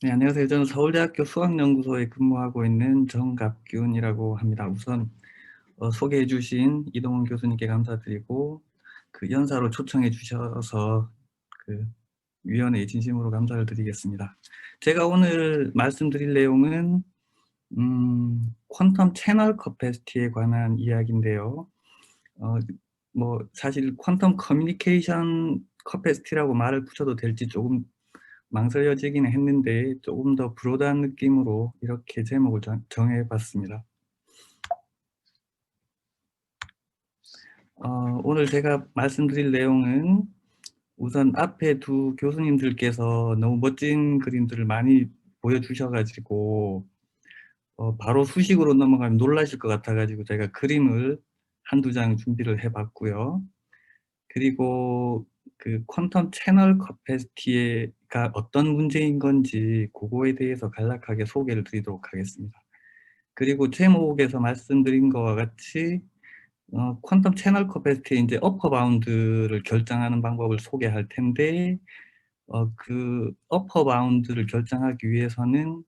네, 안녕하세요. 저는 서울대학교 수학연구소에 근무하고 있는 정갑균이라고 합니다. 우선 소개해 주신 이동훈 교수님께 감사드리고 그 연사로 초청해 주셔서 그 위원회에 진심으로 감사를 드리겠습니다. 제가 오늘 말씀드릴 내용은 퀀텀 채널 커패시티에 관한 이야기인데요. 어, 사실 퀀텀 커뮤니케이션 커패시티라고 말을 붙여도 될지 조금 망설여지기는 했는데 조금 더 브로드한 느낌으로 이렇게 제목을 정해 봤습니다. 오늘 제가 말씀드릴 내용은 우선 앞에 두 교수님들께서 너무 멋진 그림들을 많이 보여주셔 가지고 바로 수식으로 넘어가면 놀라실 것 같아 가지고 제가 그림을 한두 장 준비를 해 봤고요. 그리고 그 퀀텀 채널 커패시티가 어떤 문제인 건지 그거에 대해서 간략하게 소개를 드리도록 하겠습니다. 그리고 제목에서 말씀드린 것과 같이 퀀텀 채널 커패시티의 인제 어퍼 바운드를 결정하는 방법을 소개할 텐데 그 어퍼 바운드를 결정하기 위해서는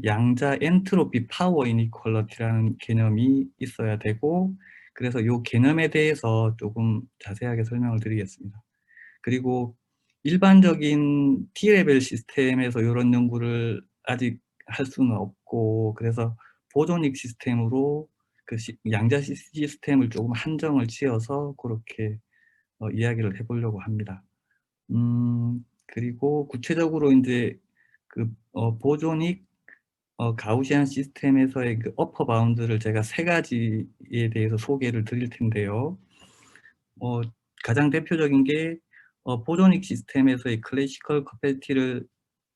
양자 엔트로피 파워 이니퀄리티라는 개념이 있어야 되고, 그래서 요 개념에 대해서 조금 자세하게 설명을 드리겠습니다. 그리고 일반적인 T레벨 시스템에서 요런 연구를 아직 할 수는 없고, 그래서 보존익 시스템으로 그 양자 시스템을 조금 한정을 지어서 고렇게 이야기를 해 보려고 합니다. 그리고 구체적으로 인제 그 보존익 가우시안 시스템에서의 그 어퍼 바운드를 제가 세 가지에 대해서 소개를 드릴 텐데요. 어 가장 대표적인 게 보존익 시스템에서의 클래시컬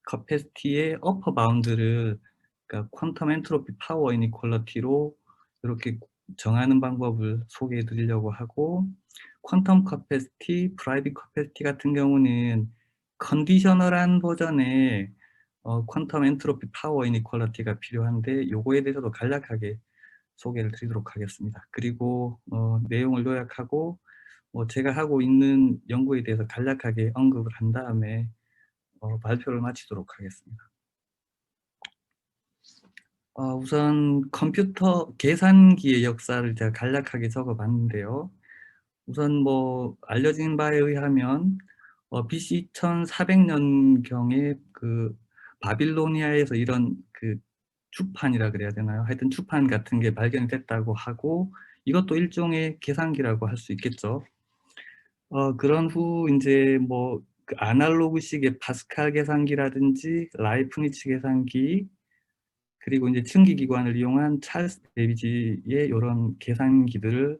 커패시티의 어퍼 바운드를, 그러니까 퀀텀 엔트로피 파워 이니퀄리티로 이렇게 정하는 방법을 소개해 드리려고 하고, 퀀텀 커패시티, 프라이빗 커패시티 같은 경우는 컨디셔널한 버전의 퀀텀 엔트로피 파워 이니퀄리티가 필요한데 요거에 대해서도 간략하게 소개를 드리도록 하겠습니다. 그리고 내용을 요약하고 제가 하고 있는 연구에 대해서 간략하게 언급을 한 다음에 발표를 마치도록 하겠습니다. 우선 컴퓨터 계산기의 역사를 제가 간략하게 적어 봤는데요. 우선 알려진 바에 의하면 BC 1400년경에 그 바빌로니아에서 이런 그 주판이라 그래야 되나요? 하여튼 주판 같은 게 발견이 됐다고 하고, 이것도 일종의 계산기라고 할 수 있겠죠. 그런 후 인제 그 아날로그식의 파스칼 계산기라든지 라이프니츠 계산기, 그리고 인제 증기기관을 이용한 찰스 베이지의 요런 계산기들을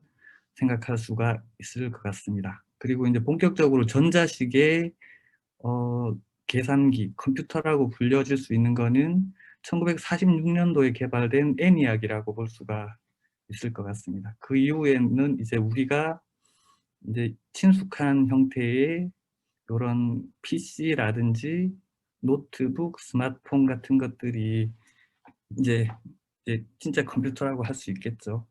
생각할 수가 있을 것 같습니다. 그리고 인제 본격적으로 전자식의 어 계산기, 컴퓨터라고 불려질 수 있는 거는 1946 년도에 개발된 ENIAC이라고 볼 수가 있을 것 같습니다. 그 이후에는 이제 우리가 인제 친숙한 형태의 요런 PC라든지 노트북, 스마트폰 같은 것들이 인제 진짜 컴퓨터라고 할 수 있겠죠.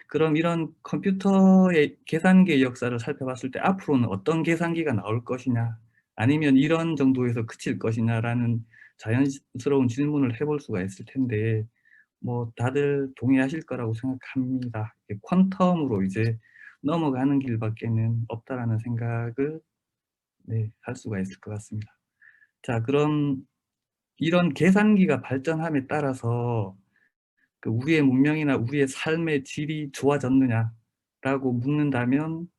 그럼 이런 컴퓨터의 계산기의 역사를 살펴봤을 때 앞으로는 어떤 계산기가 나올 것이냐, 아니면 이런 정도에서 그칠 것이냐라는 자연스러운 질문을 해볼 수가 있을 텐데, 다들 동의하실 거라고 생각합니다. '퀀텀으로 이제 넘어가는 길밖에는 없다.'라는 생각을 할 수가 있을 것 같습니다. 자, 그럼 이런 계산기가 발전함에 따라서 그 '우리의 문명이나 우리의 삶의 질이 좋아졌느냐?'라고 묻는다면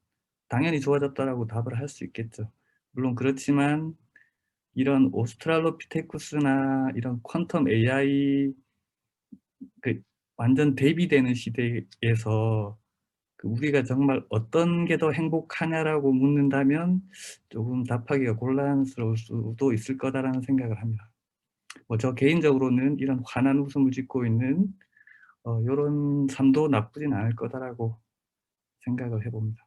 당연히 좋아졌다라고 답을 할 수 있겠죠. 물론 그렇지만 이런 오스트랄로피테쿠스나 이런 퀀텀 AI, 그 완전 대비되는 시대에서 그 우리가 정말 '어떤 게 더 행복하냐?'라고 묻는다면 조금 답하기가 곤란스러울 수도 있을 거다라는 생각을 합니다. 저 개인적으로는 이런 환한 웃음을 짓고 있는 요런 삶도 나쁘진 않을 거다라고 생각을 해 봅니다.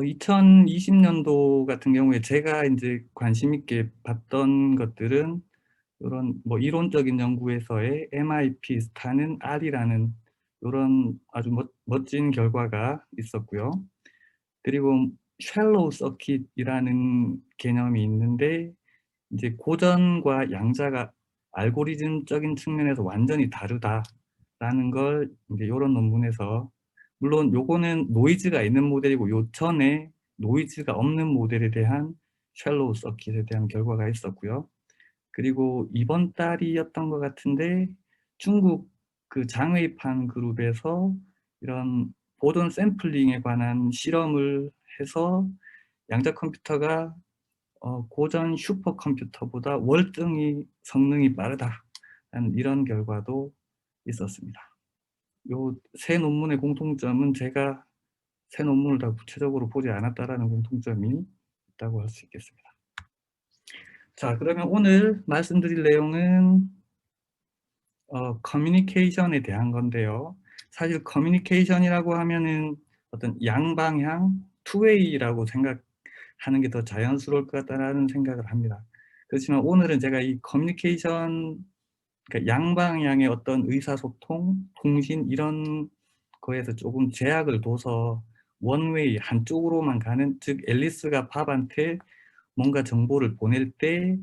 2020 년도 같은 경우에 제가 인제 관심 있게 봤던 것들은 요런 이론적인 연구에서의 MIP 스타는 R이라는 요런 아주 멋진 결과가 있었고요. 그리고 샬로우 서킷이라는 개념이 있는데, 이제 고전과 양자가 알고리즘적인 측면에서 완전히 다르다라는 걸 이제 요런 논문에서, 물론 요거는 노이즈가 있는 모델이고 요 전에 노이즈가 없는 모델에 대한 샬로우 서킷에 대한 결과가 있었고요. 그리고 이번 달이었던 것 같은데 중국 그 장웨이판 그룹에서 이런 보존 샘플링에 관한 실험을 해서 양자 컴퓨터가 고전 슈퍼컴퓨터보다 월등히 성능이 빠르다라는 이런 결과도 있었습니다. 요 세 논문의 공통점은 제가 세 논문을 다 구체적으로 보지 않았다라는 공통점이 있다고 할 수 있겠습니다. 자, 그러면 오늘 말씀드릴 내용은 커뮤니케이션에 대한 건데요. 사실 커뮤니케이션이라고 하면은 어떤 양방향 투웨이라고 생각하는 게 더 자연스러울 것 같다라는 생각을 합니다. 그렇지만 오늘은 제가 이 커뮤니케이션, 그러니까 양방향의 어떤 의사소통, 통신 이런 거에서 조금 제약을 둬서 원웨이 한쪽으로만 가는, 즉 앨리스가 밥한테 뭔가 정보를 보낼 때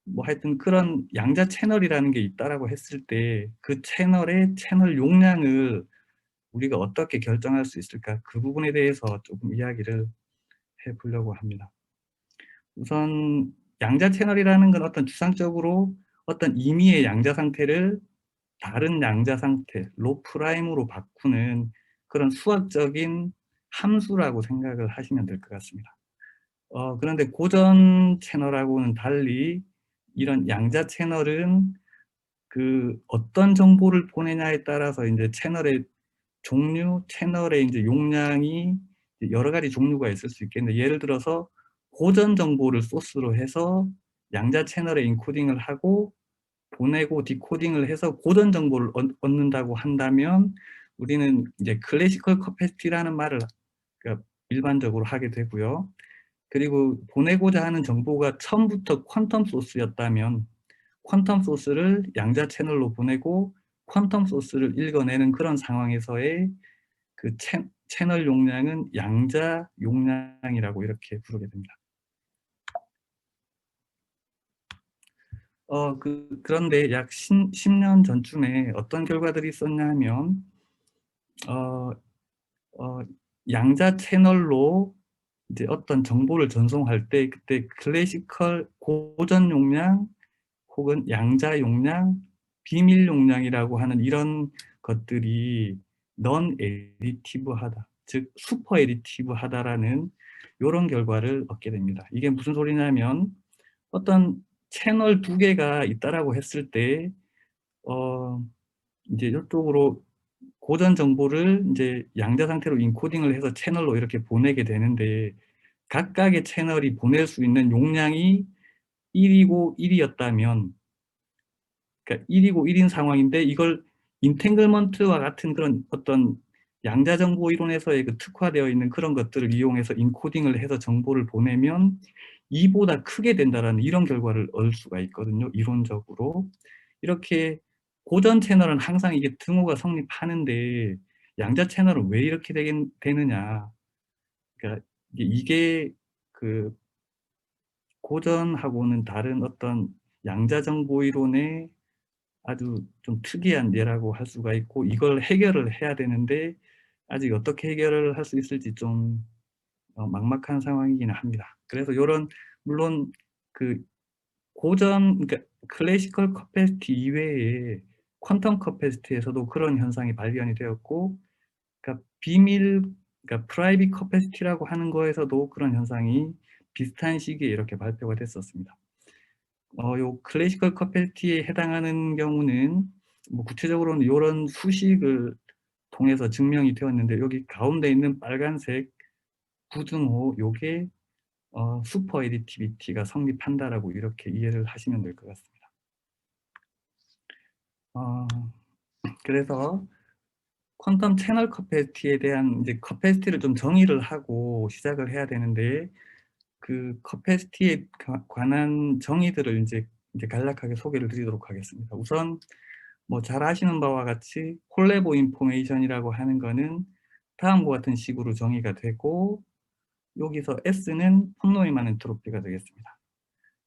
뭐 하여튼 그런 양자 채널이라는 게 있다라고 했을 때 그 채널의 채널 용량을 우리가 어떻게 결정할 수 있을까? 그 부분에 대해서 조금 이야기를 해 보려고 합니다. 우선 양자 채널이라는 건 어떤 추상적으로 어떤 임의의 양자 상태를 다른 양자 상태, 로 프라임으로 바꾸는 그런 수학적인 함수라고 생각을 하시면 될 것 같습니다. 그런데 고전 채널하고는 달리 이런 양자 채널은 그 어떤 정보를 보내냐에 따라서 인제 채널의 종류, 채널의 인제 용량이 이제 여러 가지 종류가 있을 수 있겠는데, 예를 들어서 고전 정보를 소스로 해서 양자 채널에 인코딩을 하고 보내고 디코딩을 해서 고전 정보를 얻는다고 한다면 우리는 이제 클래시컬 커패시티라는 말을 그러니까 일반적으로 하게 되고요. 그리고 보내고자 하는 정보가 처음부터 퀀텀 소스였다면 퀀텀 소스를 양자 채널로 보내고 퀀텀 소스를 읽어내는 그런 상황에서의 그 채널 용량은 양자 용량이라고 이렇게 부르게 됩니다. 그런데 약 10년 전쯤에 어떤 결과들이 있었냐 하면 어 어 양자 채널로 이제 어떤 정보를 전송할 때 그때 클래시컬 고전 용량 혹은 양자 용량, 비밀 용량이라고 하는 이런 것들이 non additive 하다, 즉 super additive하다라는 요런 결과를 얻게 됩니다. 이게 무슨 소리냐면 어떤 채널 두 개가 있다라고 했을 때 어 인제 요쪽으로 고전 정보를 인제 양자 상태로 인코딩을 해서 채널로 이렇게 보내게 되는데 각각의 채널이 보낼 수 있는 용량이 1 이고 1 이었다면, 그러니까 1 이고 1인 상황인데 이걸 인탱글먼트와 같은 그런 어떤 양자 정보 이론에서의 그 특화되어 있는 그런 것들을 이용해서 인코딩을 해서 정보를 보내면 2 보다 크게 된다라는 이런 결과를 얻을 수가 있거든요, 이론적으로. 이렇게 고전 채널은 항상 이게 등호가 성립하는데 양자 채널은 왜 이렇게 되느냐. 그러니까 이게 그 고전하고는 다른 어떤 양자 정보 이론의 아주 좀 특이한 예라고 할 수가 있고, 이걸 해결을 해야 되는데 아직 어떻게 해결을 할 수 있을지 좀 막막한 상황이기는 합니다. 그래서 요런, 물론 그 고전, 그러니까 클래시컬 커패시티 이외에 퀀텀 커패시티에서도 그런 현상이 발견이 되었고, 그러니까 그러니까 프라이빗 커패시티라고 하는 거에서도 그런 현상이 비슷한 시기에 이렇게 발표가 됐었습니다. 요 클래시컬 커패시티에 해당하는 경우는 뭐 구체적으로는 요런 수식을 통해서 증명이 되었는데, 여기 가운데 있는 빨간색 부등호 요게 슈퍼 애디티비티가 성립한다라고 이렇게 이해를 하시면 될 것 같습니다. 어 그래서 퀀텀 채널 커패시티에 대한 이제 커패시티를 좀 정의를 하고 시작을 해야 되는데, 그 커패시티에 관한 정의들을 이제 간략하게 소개를 드리도록 하겠습니다. 우선 뭐 잘 아시는 바와 같이 홀레보 인포메이션이라고 하는 거는 다음과 같은 식으로 정의가 되고, 여기서 S는 폰노이만 엔트로피가 되겠습니다.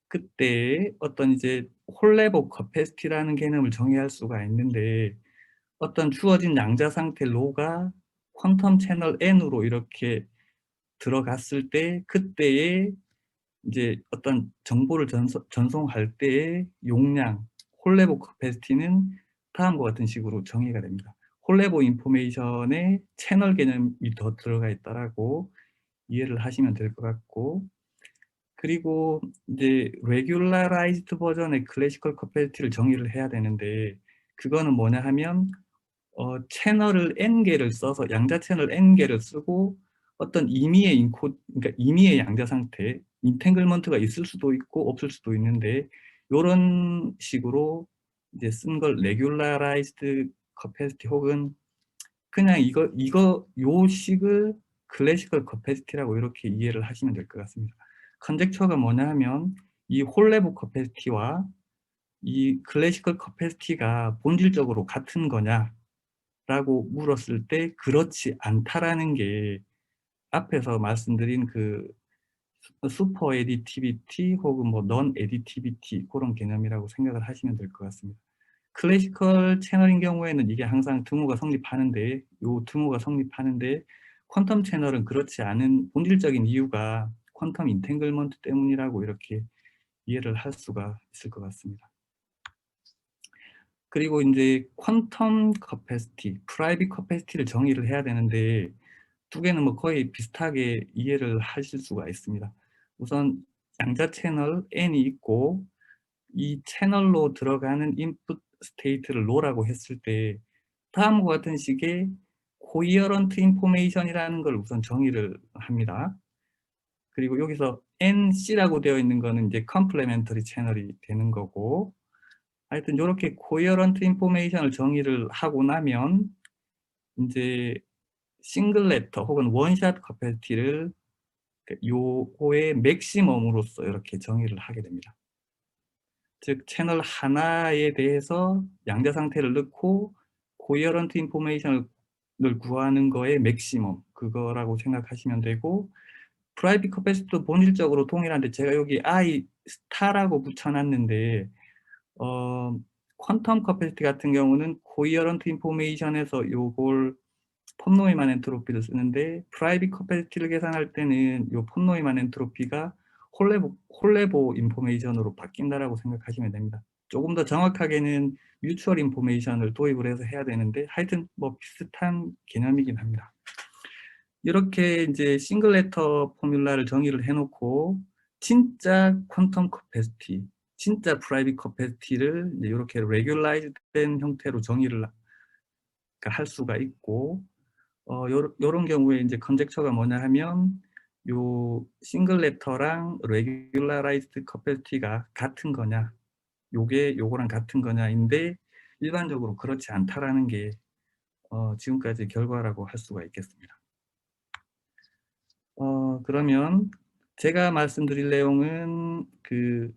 그때 어떤 이제 홀레보 커패시티라는 개념을 정의할 수가 있는데, 어떤 주어진 양자 상태 로가 퀀텀 채널 n으로 이렇게 들어갔을 때, 그때의 이제 어떤 정보를 전송할 때의 용량, 홀레보 커패시티는 다음과 같은 식으로 정의가 됩니다. 홀레보 인포메이션에 채널 개념이 더 들어가 있다라고 이해를 하시면 될 것 같고, 그리고 이제 regularized 버전의 클래시컬 커패시티를 정의를 해야 되는데, 그거는 뭐냐 하면 채널을 n개를 써서, 양자 채널 n개를 쓰고 어떤 임의의 그러니까 임의의 양자 상태, 인탱글먼트가 있을 수도 있고 없을 수도 있는데, 요런 식으로 이제 쓴 걸 regularized capacity, 혹은 그냥 요 식을 클래시컬 커패시티라고 이렇게 이해를 하시면 될 것 같습니다. 컨젝처가 뭐냐 하면, 이 홀레보 커패시티와 이 클래시컬 커패시티가 본질적으로 같은 거냐라고 물었을 때 그렇지 않다라는 게, 앞에서 말씀드린 그 슈퍼 에디티비티 혹은 뭐 넌 에디티비티, 그런 개념이라고 생각을 하시면 될 것 같습니다. 클래시컬 채널인 경우에는 이게 항상 등호가 성립하는데, 요 등호가 성립하는데, 퀀텀 채널은 그렇지 않은 본질적인 이유가 퀀텀 인탱글먼트 때문이라고 이렇게 이해를 할 수가 있을 것 같습니다. 그리고 이제 퀀텀 커패시티, 프라이빗 커패시티를 정의를 해야 되는데, 두 개는 뭐 거의 비슷하게 이해를 하실 수가 있습니다. 우선 양자 채널 n이 있고, 이 채널로 들어가는 인풋 스테이트를 로라고 했을 때, 다음과 같은 식의 코이어런트 인포메이션이라는 걸 우선 정의를 합니다. 그리고 여기서 NC라고 되어 있는 거는 이제 컴플레멘터리 채널이 되는 거고, 하여튼 이렇게 코이어런트 인포메이션을 정의를 하고 나면 이제 싱글 레터 혹은 원샷 커패시티를 요거의 맥시멈으로서 이렇게 정의를 하게 됩니다. 즉 채널 하나에 대해서 양자 상태를 넣고 코이어런트 인포메이션을 구하는 거의 맥시멈, 그거라고 생각하시면 되고, 프라이빗 커패시티도 본질적으로 동일한데, 제가 여기 I 스타라고 붙여놨는데, 퀀텀 커패시티 같은 경우는 코이어런트 인포메이션에서 요걸 폰노이만 엔트로피를 쓰는데, 프라이빗 커패시티를 계산할 때는 요 폰노이만 엔트로피가 홀레보 인포메이션으로 바뀐다라고 생각하시면 됩니다. 조금 더 정확하게는 뮤추얼 인포메이션을 도입을 해서 해야 되는데, 하여튼 뭐 비슷한 개념이긴 합니다. 이렇게 이제 싱글 레터 포뮬라를 정의를 해놓고, 진짜 퀀텀 커패시티, 진짜 프라이빗 커패시티를 이제 이렇게 레귤라이즈 된 형태로 정의를 할 수가 있고, 요런 경우에 이제 컨젝처가 뭐냐 하면, 요 싱글 레터랑 레귤라라이즈드 커패시티가 같은 거냐, 요거랑 같은 거냐인데, 일반적으로 그렇지 않다라는 게 지금까지 결과라고 할 수가 있겠습니다. 그러면 제가 말씀드릴 내용은 그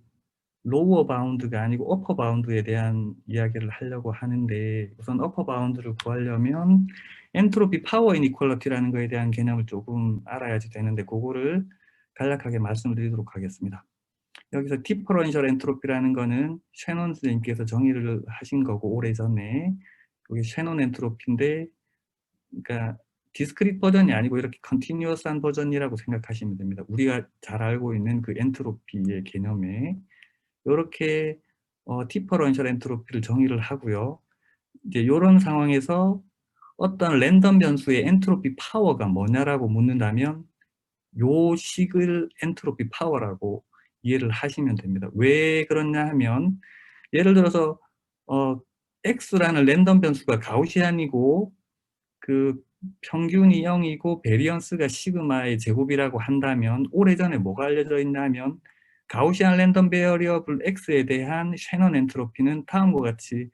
로우어 바운드가 아니고 어퍼 바운드에 대한 이야기를 하려고 하는데, 우선 어퍼 바운드를 구하려면 엔트로피 파워 이니퀄리티라는 거에 대한 개념을 조금 알아야지 되는데, 그거를 간략하게 말씀드리도록 하겠습니다. 여기서 디퍼런셜 엔트로피라는 거는 셰논 선생님께서 정의를 하신 거고, 오래전에. 여기 셰논 엔트로피인데, 그러니까 디스크릿 버전이 아니고 이렇게 컨티뉴어스한 버전이라고 생각하시면 됩니다. 우리가 잘 알고 있는 그 엔트로피의 개념에 이렇게 디퍼런셜 엔트로피를 정의를 하고요. 이제 이런 상황에서 어떤 랜덤 변수의 엔트로피 파워가 뭐냐라고 묻는다면, 요 식을 엔트로피 파워라고 이해를 하시면 됩니다. 왜 그러냐 하면, 예를 들어서 X라는 랜덤 변수가 가우시안이고, 그 평균이 0이고 베리언스가 시그마의 제곱이라고 한다면, 오래전에 뭐가 알려져 있냐면, 가우시안 랜덤 베어리어블 X에 대한 셰넌 엔트로피는 다음과 같이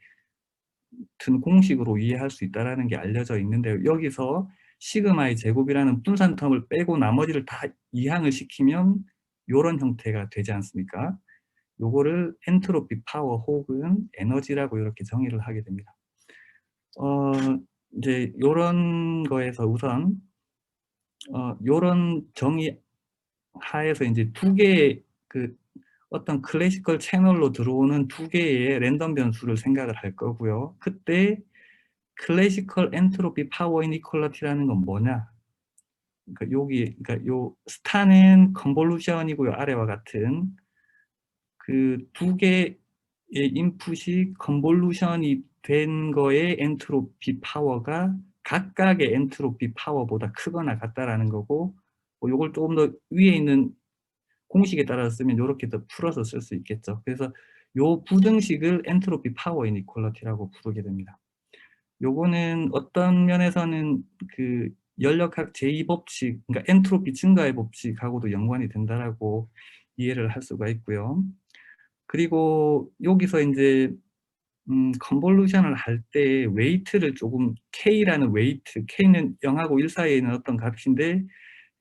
같은 공식으로 이해할 수 있다는 게 알려져 있는데요. 여기서 시그마의 제곱이라는 분산 텀을 빼고 나머지를 다 이항을 시키면 이런 형태가 되지 않습니까? 요거를 엔트로피 파워 혹은 에너지라고 이렇게 정의를 하게 됩니다. 이제 요런 거에서 우선 요런 정의 하에서 이제 두 개의 그 어떤 클래시컬 채널로 들어오는 두 개의 랜덤 변수를 생각을 할 거고요. 그때 클래시컬 엔트로피 파워 이니퀄리티라는 건 뭐냐? 그러니까 여기 그러니까 요 스타는 컨볼루션이고요. 아래와 같은 그 두 개의 인풋이 컨볼루션이 된 거의 엔트로피 파워가 각각의 엔트로피 파워보다 크거나 같다라는 거고, 뭐 요걸 조금 더 위에 있는 공식에 따라서 쓰면 요렇게 더 풀어서 쓸 수 있겠죠. 그래서 요 부등식을 엔트로피 파워 이니퀄리티라고 부르게 됩니다. 요거는 어떤 면에서는 그 연력학 제2법칙, 그러니까 엔트로피 증가의 법칙하고도 연관이 된다라고 이해를 할 수가 있고요. 그리고 여기서 인제 컨볼루션을 할 때 웨이트를 조금 K라는 웨이트, K는 0하고 1 사이에 있는 어떤 값인데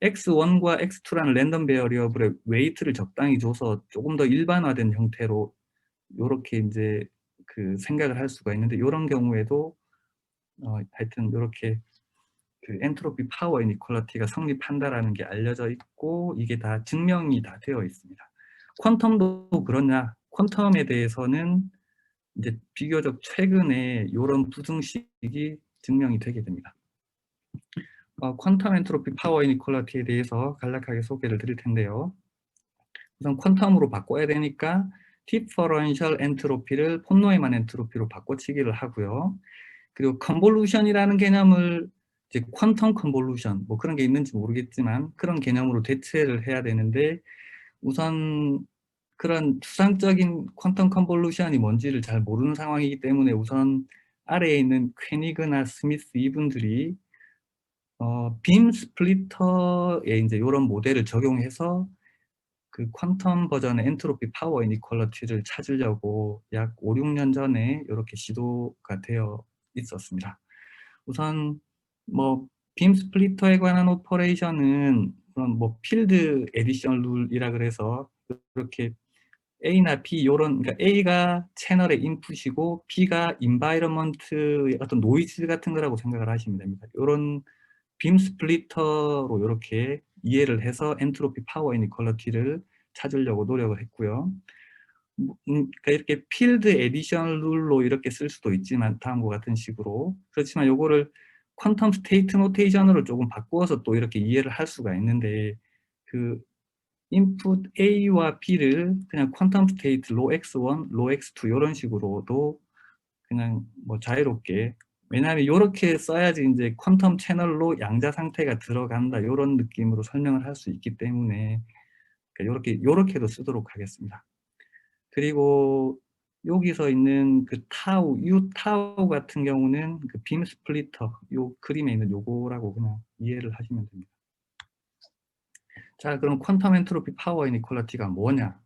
x1과 x2라는 랜덤 베리어블의 웨이트를 적당히 줘서 조금 더 일반화된 형태로 요렇게 인제 그 생각을 할 수가 있는데, 요런 경우에도 하여튼 요렇게 그 엔트로피 파워 이니퀄리티가 성립한다라는 게 알려져 있고, 이게 다 증명이 다 되어 있습니다. 퀀텀도 그렇냐? 퀀텀에 대해서는 이제 비교적 최근에 요런 부등식이 증명이 되게 됩니다. 퀀텀 엔트로피 파워 이니퀄리티에 대해서 간략하게 소개를 드릴 텐데요. 우선 퀀텀으로 바꿔야 되니까 디퍼런셜 엔트로피를 폰노에만 엔트로피로 바꿔치기를 하고요. 그리고 컨볼루션이라는 개념을 이제 퀀텀 컨볼루션 뭐 그런 게 있는지 모르겠지만 그런 개념으로 대체를 해야 되는데, 우선 그런 추상적인 퀀텀 컨볼루션이 뭔지를 잘 모르는 상황이기 때문에 우선 아래에 있는 퀘니그나 스미스 이분들이 빔 스플리터에 이제 요런 모델을 적용해서 그 퀀텀 버전의 엔트로피 파워 이니퀄리티를 찾으려고 약 5-6년 전에 요렇게 시도가 되어 있었습니다. 우선 뭐 빔 스플리터에 관한 오퍼레이션은 그런 뭐 필드 에디션 룰이라 그래서 이렇게 A나 B 요런, 그러니까 A가 채널의 인풋이고 B가 인바이러먼트의 어떤 노이즈 같은 거라고 생각을 하시면 됩니다. 요런 빔 스플리터로 요렇게 이해를 해서 엔트로피 파워 이니퀄리티를 찾으려고 노력을 했고요. 그러니까 이렇게 필드 에디션 룰로 이렇게 쓸 수도 있지만 다음과 같은 식으로, 그렇지만 요거를 퀀텀 스테이트 노테이션으로 조금 바꾸어서 또 이렇게 이해를 할 수가 있는데, 그 인풋 A와 B를 그냥 퀀텀 스테이트 로 x1, 로 x2 요런 식으로도 그냥 뭐 자유롭게, 왜냐하면 요렇게 써야지 인제 퀀텀 채널로 양자 상태가 들어간다 요런 느낌으로 설명을 할 수 있기 때문에 그러니까 요렇게도 쓰도록 하겠습니다. 그리고 여기서 있는 그 타우, U 타우 같은 경우는 그 빔 스플리터 요 그림에 있는 요거라고 그냥 이해를 하시면 됩니다. 자, 그럼 퀀텀 엔트로피 파워 이니퀄리티가 뭐냐?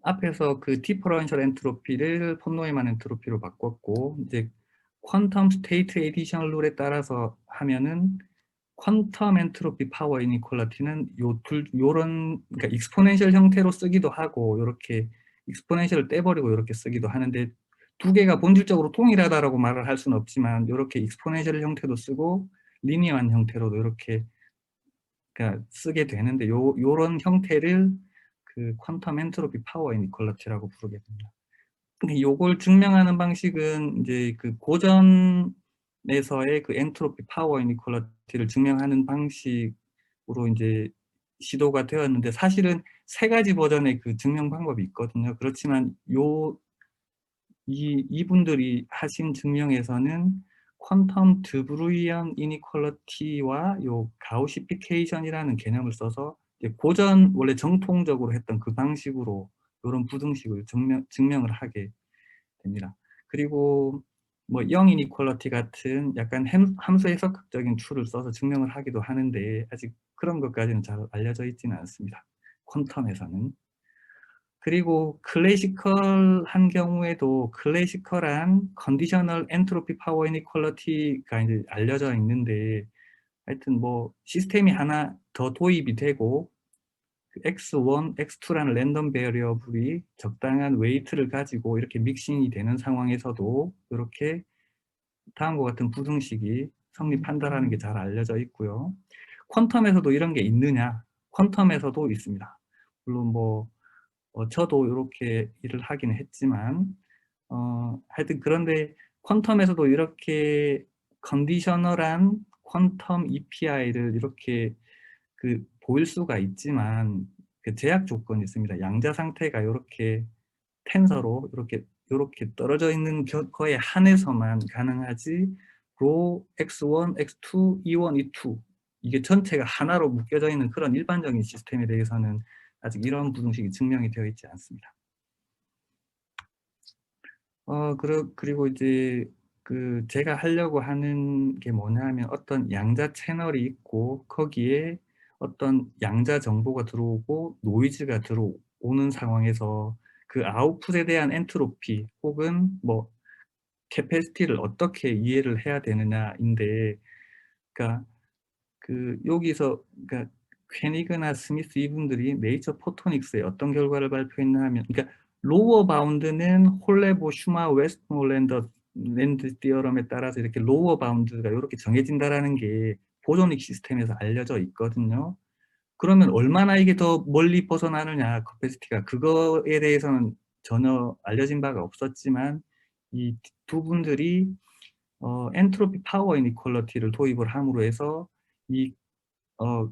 앞에서 그 디퍼런셜 엔트로피를 폰노에만 엔트로피로 바꿨고, 이제 퀀텀 스테이트 에디션 룰에 따라서 하면은 퀀텀 엔트로피 파워 이니퀄리티는 요런, 그러니까 익스포넨셜 형태로 쓰기도 하고 요렇게 익스포넨셜을 떼버리고 요렇게 쓰기도 하는데, 두 개가 본질적으로 동일하다라고 말을 할 수는 없지만 요렇게 익스포넨셜 형태도 쓰고 리니어한 형태로도 요렇게 그러니까 쓰게 되는데, 요런 형태를 그 퀀텀 엔트로피 파워 이니퀄리티라고 부르게 됩니다. 근데 요걸 증명하는 방식은 이제 그 고전에서의 그 엔트로피 파워 이니퀄리티를 증명하는 방식으로 인제 시도가 되었는데, 사실은 3가지 버전의 그 증명 방법이 있거든요. 그렇지만 이분들이 하신 증명에서는 퀀텀 드브루이언 이니퀄리티와 요 가우시피케이션이라는 개념을 써서 이제 고전 원래 정통적으로 했던 그 방식으로 요런 부등식을 증명을 하게 됩니다. 그리고 뭐 영 이니퀄리티 같은 약간 함수 해석학적인 툴을 써서 증명을 하기도 하는데, 아직 그런 것까지는 잘 알려져 있지는 않습니다, 퀀텀에서는. 그리고 클래시컬한 경우에도 클래시컬한 컨디셔널 엔트로피 파워 이니퀄리티가 이제 알려져 있는데, 하여튼 뭐 시스템이 하나 더 도입이 되고 그 x1, x2라는 랜덤 베리어블이 적당한 웨이트를 가지고 이렇게 믹싱이 되는 상황에서도 이렇게 다음과 같은 부등식이 성립한다라는 게 잘 알려져 있고요. 퀀텀에서도 이런 게 있느냐? 퀀텀에서도 있습니다. 물론 뭐 저도 요렇게 일을 하긴 했지만 하여튼 그런데 퀀텀에서도 이렇게 컨디셔널한 퀀텀 EPI를 이렇게 보일 수가 있지만 제약 조건이 있습니다. 양자 상태가 요렇게 텐서로 요렇게 떨어져 있는 거에 한해서만 가능하지 로 x1, x2, e1, e2 이게 전체가 하나로 묶여져 있는 그런 일반적인 시스템에 대해서는 아직 이런 부등식이 증명이 되어 있지 않습니다. 그리고 이제 제가 하려고 하는 게 뭐냐면 어떤 양자 채널이 있고 거기에 어떤 양자 정보가 들어오고 노이즈가 들어오는 상황에서 그 아웃풋에 대한 엔트로피 혹은 뭐 캐패시티를 어떻게 이해를 해야 되느냐인데 그러니까 여기서 그러니까 퀘니그나 스미스 이분들이 네이처 포토닉스에 어떤 결과를 발표했나 하면 그러니까 로어 바운드는 홀레보, 슈마, 웨스트몰랜드 랜드 티어럼에 따라서 이렇게 로어 바운드가 이렇게 정해진다라는 게 보존익 시스템에서 알려져 있거든요. 그러면 얼마나 이게 더 멀리 벗어나느냐 커패시티가 그거에 대해서는 전혀 알려진 바가 없었지만 이 두 분들이 엔트로피 파워 이니퀄리티를 도입을 함으로 해서 이 어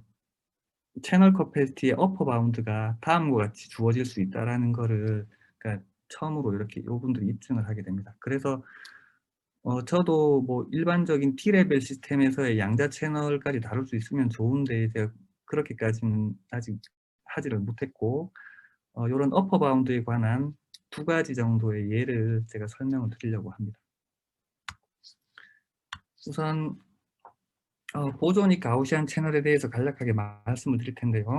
채널 커패시티의 어퍼 바운드가 다음과 같이 주어질 수 있다라는 거를 그러니까 처음으로 이렇게 요분들이 입증을 하게 됩니다. 그래서 저도 뭐 일반적인 T레벨 시스템에서의 양자 채널까지 다룰 수 있으면 좋은데 제가 그렇게까지는 아직 하지를 못했고 요런 어퍼 바운드에 관한 두 가지 정도의 예를 제가 설명을 드리려고 합니다. 우선 보존익 가우시안 채널에 대해서 간략하게 말씀을 드릴 텐데요.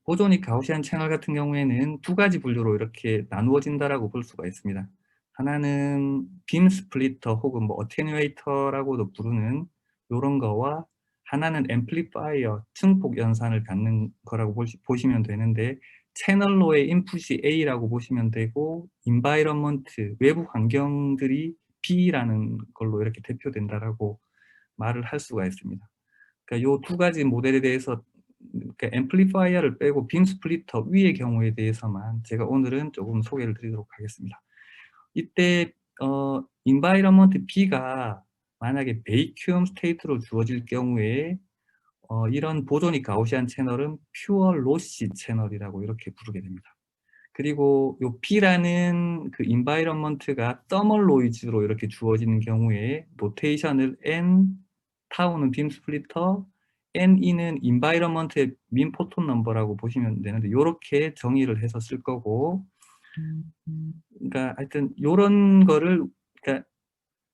보존익 가우시안 채널 같은 경우에는 두 가지 분류로 이렇게 나누어진다라고 볼 수가 있습니다. 하나는 빔 스플리터 혹은 뭐 어테뉴에이터라고도 부르는 요런 거와 하나는 앰플리파이어, 증폭 연산을 갖는 거라고 보시면 되는데 채널로의 인풋이 A라고 보시면 되고 인바이러먼트, 외부 환경들이 B라는 걸로 이렇게 대표된다라고 말을 할 수가 있습니다. 그러니까 요 두 가지 모델에 대해서 그러니까 앰플리파이어를 빼고 빔 스플리터 위의 경우에 대해서만 제가 오늘은 조금 소개를 드리도록 하겠습니다. 이때 environment B가 만약에 베이큐엄 스테이트로 주어질 경우에 이런 보존익 가우시안 채널은 퓨어 로시 채널이라고 이렇게 부르게 됩니다. 그리고 요 P라는 environment가 thermal noise로 이렇게 주어지는 경우에 노테이션을 N, 타우는 빔 스플리터, NE는 environment의 mean photon number라고 보시면 되는데 요렇게 정의를 해서 쓸 거고 그러니까 하여튼 요런 거를 그러니까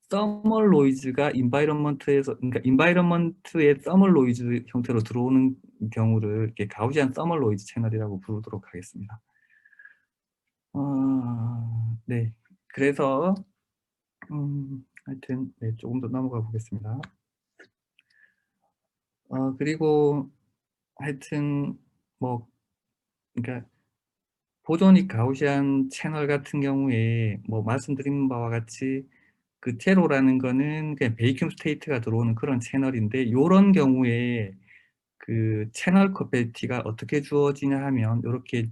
thermal noise가 environment에서 그러니까 environment의 thermal noise 형태로 들어오는 경우를 이렇게 가우시안 thermal noise 채널이라고 부르도록 하겠습니다. 네. 그래서 하여튼 네, 조금 더 넘어가 보겠습니다. 그리고 하여튼 뭐 그러니까 보존익 가우시안 채널 같은 경우에 뭐 말씀드린 바와 같이 제로라는 거는 그냥 베이큐엄 스테이트가 들어오는 그런 채널인데 요런 경우에 채널 커패시티가 어떻게 주어지냐 하면 요렇게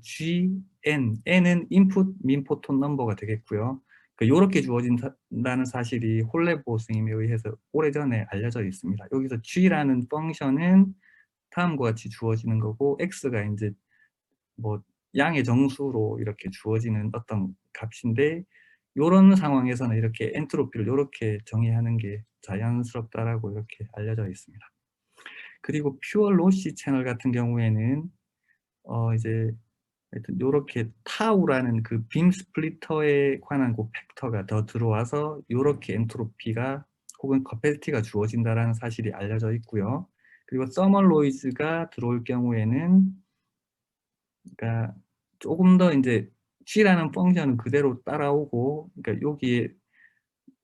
N은 인풋 민 포톤 넘버가 되겠고요. 요렇게 주어진다는 사실이 홀레보 스님에 의해서 오래전에 알려져 있습니다. 여기서 G라는 펑션은 다음과 같이 주어지는 거고 X가 이제 뭐 양의 정수로 이렇게 주어지는 어떤 값인데 요런 상황에서는 이렇게 엔트로피를 요렇게 정의하는 게 자연스럽다라고 이렇게 알려져 있습니다. 그리고 퓨어 로시 채널 같은 경우에는 이제 하여튼 요렇게 타우라는 빔 스플리터에 관한 팩터가 더 들어와서 요렇게 엔트로피가 혹은 커패시티가 주어진다라는 사실이 알려져 있고요. 그리고 서멀 노이즈가 들어올 경우에는 그러니까 조금 더 이제 G라는 펑션은 그대로 따라오고 그러니까 여기에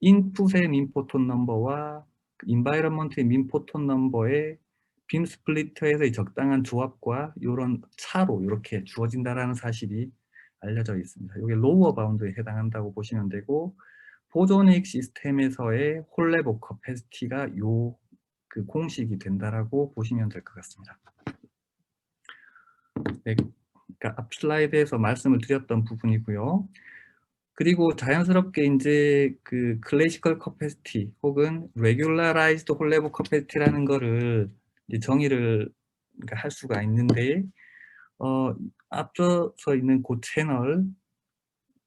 인풋의 민 포톤 넘버와 인바이러먼트의 민 포톤 넘버의 빔 스플리터에서의 적당한 조합과 이런 차로 이렇게 주어진다라는 사실이 알려져 있습니다. 이게 로워 바운드에 해당한다고 보시면 되고 보존익 시스템에서의 홀레보 커패시티가 요 공식이 된다라고 보시면 될 것 같습니다. 네, 그러니까 앞 슬라이드에서 말씀을 드렸던 부분이고요. 그리고 자연스럽게 인제 그 클래시컬 커패시티 혹은 레귤러라이즈드 홀 레벨 커패시티라는 거를 이제 정의를 그러니까 할 수가 있는데 어 앞서서 있는 고 채널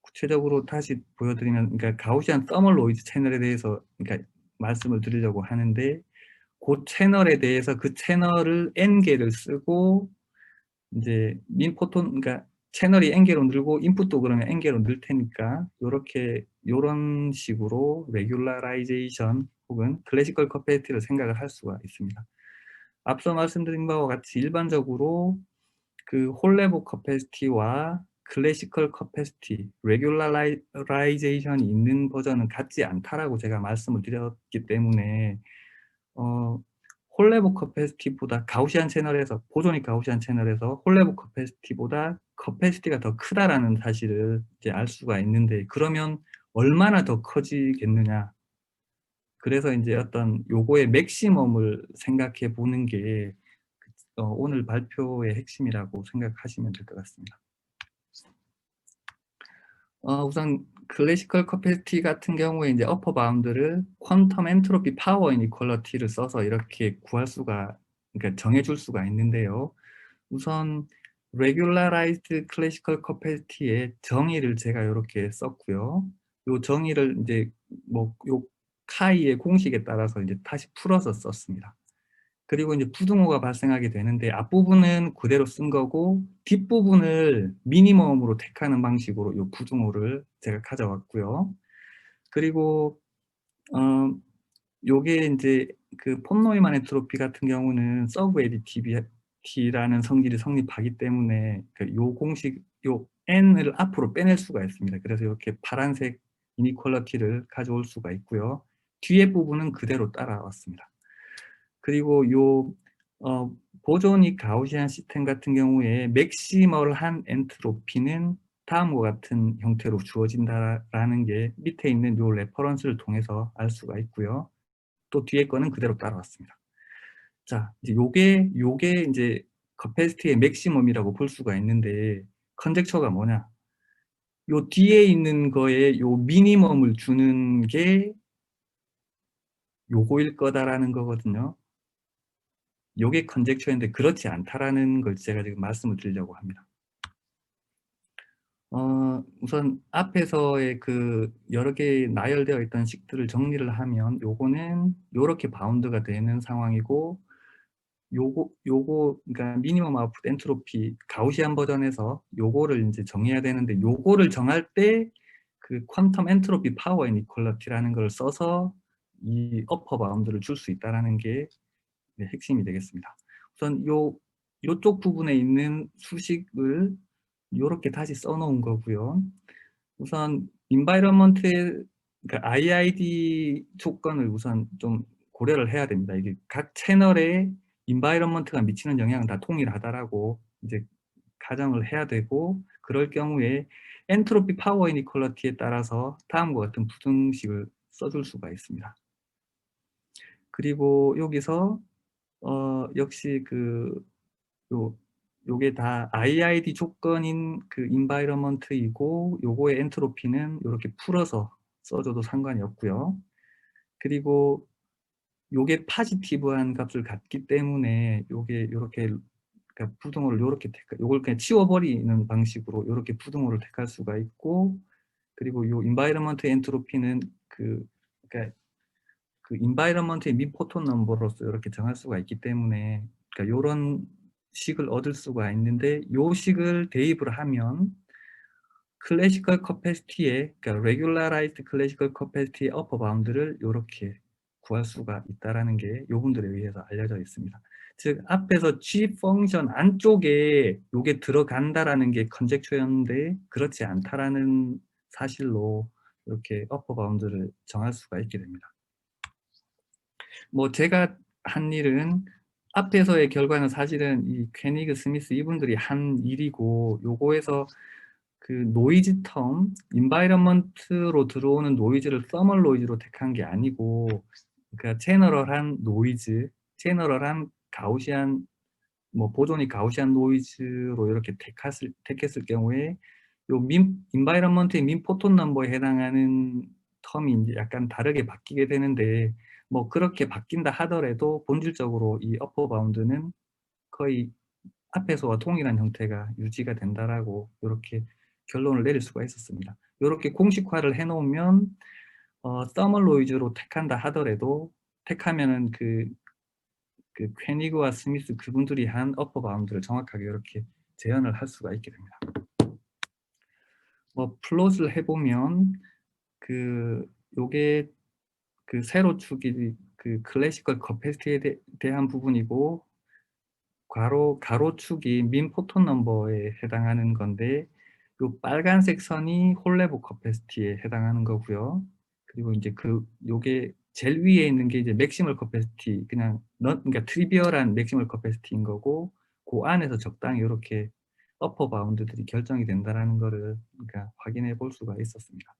구체적으로 다시 보여드리면 그러니까 가우시안 서멀 노이즈 채널에 대해서 그러니까 말씀을 드리려고 하는데 고 채널에 대해서 그 채널을 n 개를 쓰고 인제 민 포톤 그러니까 채널이 n 개로 늘고 인풋도 그러면 n 개로 늘 테니까 요렇게 요런 식으로 레귤러라이제이션 혹은 클래시컬 커패시티를 생각을 할 수가 있습니다. 앞서 말씀드린 바와 같이 일반적으로 그 홀 레벨 커패시티와 클래시컬 커패시티, 레귤러라이제이션이 있는 버전은 같지 않다라고 제가 말씀을 드렸기 때문에 어 홀 레벨 커패시티보다 가우시안 채널에서 보존익 가우시안 채널에서 홀 레벨 커패시티보다 커패시티가 더 크다라는 사실을 이제 알 수가 있는데 그러면 얼마나 더 커지겠느냐. 그래서 인제 어떤 요거의 맥시멈을 생각해 보는 게 오늘 발표의 핵심이라고 생각하시면 될 것 같습니다. 우선 클래시컬 커패시티 같은 경우에 인제 어퍼 바운드를 퀀텀 엔트로피 파워 이니퀄리티를 써서 이렇게 구할 수가 그러니까 정해 줄 수가 있는데요. 우선 regularized classical capacity의 정의를 제가 요렇게 썼고요. 요 정의를 인제 뭐 요 카이의 공식에 따라서 이제 다시 풀어서 썼습니다. 그리고 인제 부등호가 발생하게 되는데 앞부분은 그대로 쓴 거고 뒷부분을 미니멈으로 택하는 방식으로 요 부등호를 제가 가져왔고요. 그리고 어 요게 인제 그 폰 노이만 엔트로피 같은 경우는 서브 애디티비티라는 성질이 성립하기 때문에 그 요 공식 요 n을 앞으로 빼낼 수가 있습니다. 그래서 이렇게 파란색 이니퀄리티를 가져올 수가 있고요. 뒤에 부분은 그대로 따라왔습니다. 그리고 요 보존익 가우시안 시스템 같은 경우에 맥시멀한 엔트로피는 다음과 같은 형태로 주어진다라는 게 밑에 있는 요 레퍼런스를 통해서 알 수가 있고요. 또 뒤에 거는 그대로 따라왔습니다. 자, 이제 요게 인제 커패시티의 맥시멈이라고 볼 수가 있는데 컨젝처가 뭐냐? 요 뒤에 있는 거에 요 미니멈을 주는 게 요거일 거다라는 거거든요. 요게 컨젝처인데 그렇지 않다라는 걸 제가 지금 말씀을 드리려고 합니다. 우선 앞에서의 그 여러 개의 나열되어 있던 식들을 정리를 하면 요거는 요렇게 바운드가 되는 상황이고 요거 그러니까 미니멈 아웃풋 엔트로피 가우시안 버전에서 요거를 인제 정해야 되는데 요거를 정할 때 그 퀀텀 엔트로피 파워 이니퀄리티라는 걸 써서 이 어퍼 바운드를 줄 수 있다라는 게 네 핵심이 되겠습니다. 우선 요쪽 부분에 있는 수식을 요렇게 다시 써 놓은 거고요. 우선 environment의 그러니까 IID 조건을 우선 좀 고려를 해야 됩니다. 이게 각 채널에 environment가 미치는 영향은 다 동일하다라고 이제 가정을 해야 되고 그럴 경우에 엔트로피 파워 이니퀄리티에 따라서 다음과 같은 부등식을 써줄 수가 있습니다. 그리고 여기서 역시 요 요게 다 IID 조건인 그 environment이고 요거의 엔트로피는 요렇게 풀어서 써 줘도 상관이 없고요. 그리고 요게 포지티브한 값을 갖기 때문에 요게 요렇게 그러니까 부등호를 요렇게 요걸 그냥 치워 버리는 방식으로 요렇게 부등호를 택할 수가 있고 그리고 요 environment 엔트로피는 그러니까 그 environment의 민 포톤 넘버로서 요렇게 정할 수가 있기 때문에 그러니까 요런 식을 얻을 수가 있는데 요 식을 대입을 하면 클래시컬 커패시티의 그러니까 regularized classical capacity의 어퍼 바운드를 요렇게 구할 수가 있다라는 게 요분들에 의해서 알려져 있습니다. 즉 앞에서 G 펑션 안쪽에 요게 들어간다라는 게 컨젝처였는데 그렇지 않다라는 사실로 이렇게 어퍼 바운드를 정할 수가 있게 됩니다. 뭐 제가 한 일은 앞에서의 결과는 사실은 이 퀘니그 스미스 이분들이 한 일이고 요거에서 그 노이즈 텀 environment로 들어오는 노이즈를 서멀 노이즈로 택한 게 아니고 그러니까 제너럴한 노이즈, 제너럴한 가우시안 뭐 보존이 가우시안 노이즈로 이렇게 택했을 경우에 요 인바이러먼트의 민 포톤 넘버에 해당하는 텀이 이제 약간 다르게 바뀌게 되는데, 뭐 그렇게 바뀐다 하더라도 본질적으로 이 어퍼 바운드는 거의 앞에서와 동일한 형태가 유지가 된다라고 요렇게 결론을 내릴 수가 있었습니다. 요렇게 공식화를 해 놓으면 서멀 노이즈로 택한다 하더라도 택하면은 퀘니그와 스미스 그분들이 한 어퍼 바운드를 정확하게 이렇게 재현을 할 수가 있게 됩니다. 뭐 플롯을 해 보면 요게 세로축이 클래시컬 커패시티에 대한 부분이고, 가로축이 민 포톤 넘버에 해당하는 건데, 요 빨간색 선이 홀 레벨 커패시티에 해당하는 거고요. 그리고 이제 요게 제일 위에 있는 게 이제 맥시멀 커패시티, 그러니까 트리비얼한 맥시멀 커패시티인 거고, 그 안에서 적당히 이렇게 어퍼 바운드들이 결정이 된다라는 거를 그러니까 확인해 볼 수가 있었습니다.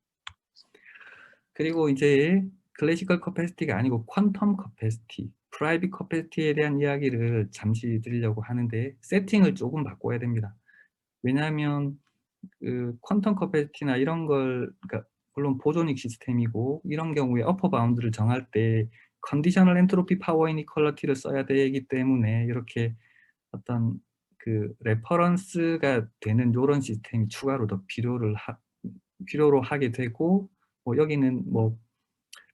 그리고 이제 클래시컬 커패시티가 아니고 퀀텀 커패시티, 프라이빗 커패시티에 대한 이야기를 잠시 드리려고 하는데, 세팅을 조금 바꿔야 됩니다. 왜냐하면 퀀텀 커패시티나 이런 걸, 그러니까 물론 보존익 시스템이고 이런 경우에 어퍼 바운드를 정할 때 컨디셔널 엔트로피 파워 이니퀄리티를 써야 되기 때문에 이렇게 어떤 레퍼런스가 되는 요런 시스템이 추가로 더 필요로 하게 되고, 뭐 여기는 뭐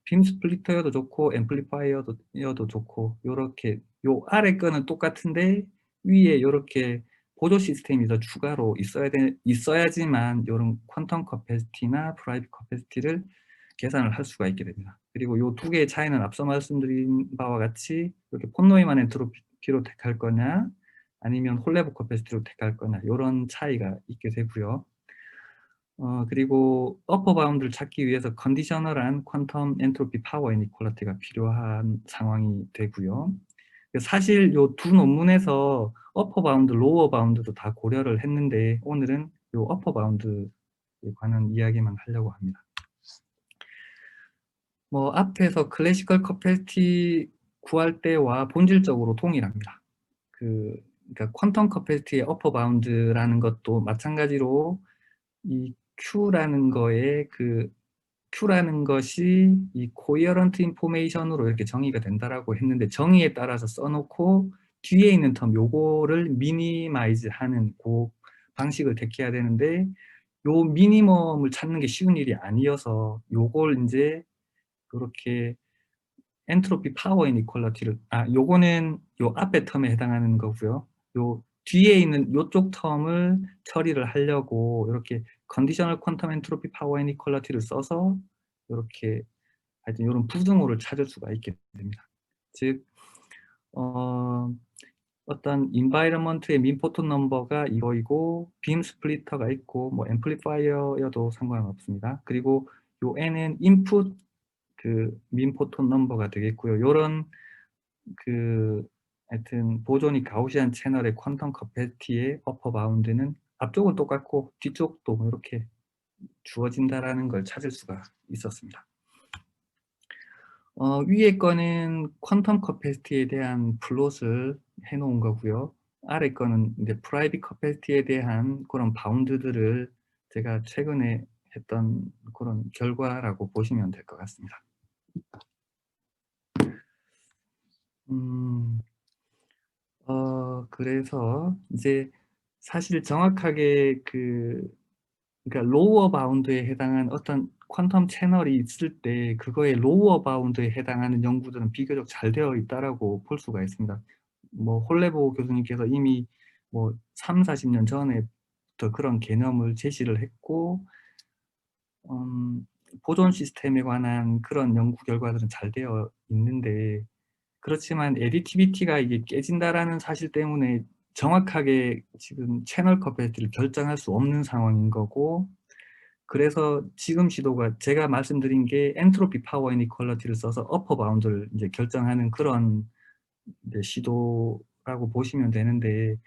빔 스플리터여도 좋고 앰플리파이어도 좋고, 요렇게 요 아래 거는 똑같은데 위에 요렇게 보조 시스템이 더 추가로 있어야지만 요런 퀀텀 커패시티나 프라이빗 커패시티를 계산을 할 수가 있게 됩니다. 그리고 요 두 개의 차이는 앞서 말씀드린 바와 같이 이렇게 폰 노이만 엔트로피로 택할 거냐 아니면 홀 레벨 커패시티로 택할 거냐, 요런 차이가 있게 되고요. 그리고 어퍼 바운드를 찾기 위해서 컨디셔널한 퀀텀 엔트로피 파워 이니퀄리티가 필요한 상황이 되고요. 사실 요 두 논문에서 어퍼 바운드, 로어 바운드도 다 고려를 했는데, 오늘은 요 어퍼 바운드에 관한 이야기만 하려고 합니다. 뭐 앞에서 클래시컬 커패시티 구할 때와 본질적으로 동일합니다. 그러니까 퀀텀 커패시티의 어퍼 바운드라는 것도 마찬가지로 이 Q라는 것이 이 코어런트 인포메이션으로 이렇게 정의가 된다라고 했는데, 정의에 따라서 써놓고 뒤에 있는 텀 요거를 미니마이즈 하는 그 방식을 택해야 되는데, 요 미니멈을 찾는 게 쉬운 일이 아니어서 요걸 이제 그렇게 엔트로피 파워 이니퀄리티를, 요거는 요 앞에 텀에 해당하는 거고요. 요 뒤에 있는 요쪽 텀을 처리를 하려고 이렇게 컨디셔널 퀀텀 엔트로피 파워 이니퀄리티를 써서 이렇게 하여튼 요런 부등호를 찾을 수가 있게 됩니다. 즉 어떤 인바이러먼트의 민 포톤 넘버가 이거이고, 빔 스플리터가 있고, 뭐 앰플리파이어여도 상관없습니다. 그리고 요 n은 인풋 민 포톤 넘버가 되겠고요. 요런 하여튼 보존이 가우시안 채널의 퀀텀 커패시티의 어퍼 바운드는 앞쪽은 똑같고 뒤쪽도 이렇게 주어진다라는 걸 찾을 수가 있었습니다. 위에 거는 퀀텀 커패시티에 대한 플롯을 해 놓은 거고요. 아래 거는 이제 프라이빗 커패시티에 대한 그런 바운드들을 제가 최근에 했던 그런 결과라고 보시면 될 것 같습니다. 그래서 이제 사실 정확하게 그러니까 로우어 바운드에 해당한 어떤 퀀텀 채널이 있을 때 그거의 로우어 바운드에 해당하는 연구들은 비교적 잘 되어 있다라고 볼 수가 있습니다. 뭐 홀레보 교수님께서 이미 뭐 30-40년 전에부터 그런 개념을 제시를 했고, 보존 시스템에 관한 그런 연구 결과들은 잘 되어 있는데, 그렇지만 애디티비티가 이게 깨진다라는 사실 때문에 정확하게 지금 채널 커패시티를 결정할 수 없는 상황인 거고, 그래서 지금 시도가 제가 말씀드린 게 엔트로피 파워 이니퀄리티를 써서 어퍼 바운드를 이제 결정하는 그런 이제 시도라고 보시면 되는데,